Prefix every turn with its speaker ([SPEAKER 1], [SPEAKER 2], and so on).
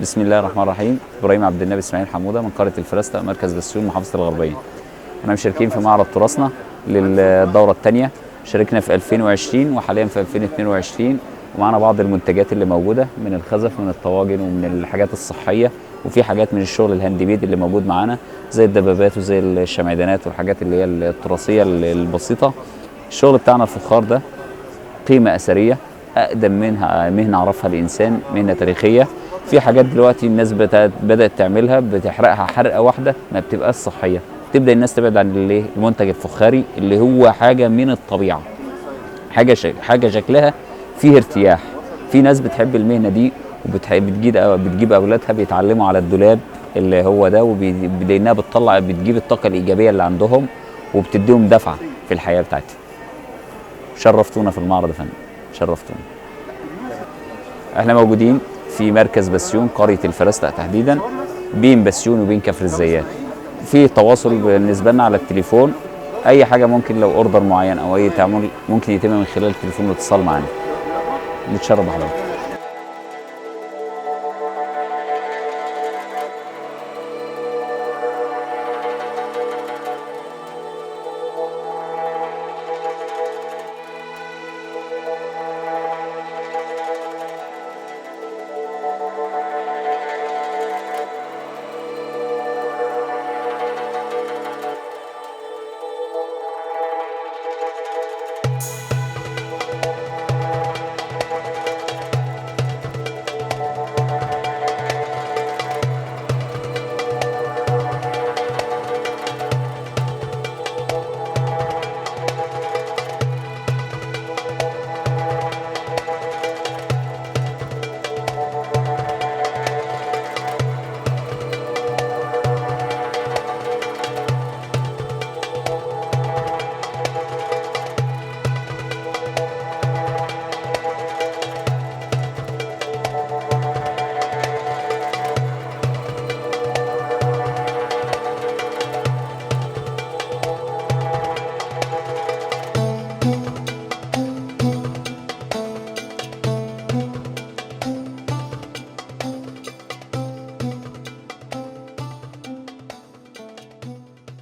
[SPEAKER 1] بسم الله الرحمن الرحيم. ابراهيم عبد النبي اسماعيل حموده من قريه الفرستة، مركز بسيون، محافظه الغربيه. احنا مشاركين في معرض تراثنا للدوره الثانيه. شاركنا في 2020 وحاليا في 2022، ومعنا بعض المنتجات اللي موجوده من الخزف، من الطواجن، ومن الحاجات الصحيه، وفي حاجات من الشغل الهاند بيد اللي موجود معانا زي الدبابات وزي الشمعدانات والحاجات اللي هي التراثيه البسيطه. الشغل بتاعنا الفخار ده قيمه اثريه، اقدم منها مهنه عرفها الانسان، مهنه تاريخيه. في حاجات دلوقتي الناس بدات تعملها، بتحرقها حرقه واحده ما بتبقاش صحيه. تبدا الناس تبعد عن المنتج الفخاري اللي هو حاجه من الطبيعه، حاجه شكلها فيه ارتياح. في ناس بتحب المهنه دي بتجيب اولادها بيتعلموا على الدولاب اللي هو ده، لانها بتجيب الطاقه الايجابيه اللي عندهم وبتديهم دفعه في الحياه بتاعتهم. شرفتونا في المعرض يا فندم، شرفتونا. احنا موجودين في مركز بسيون، قريه الفرستة تحديدا، بين بسيون وبين كفر الزيات. في تواصل بالنسبه لنا على التليفون، اي حاجه ممكن لو اوردر معين او اي تعامل ممكن يتم من خلال التليفون والاتصال معنا. نتشرف بحضرتك.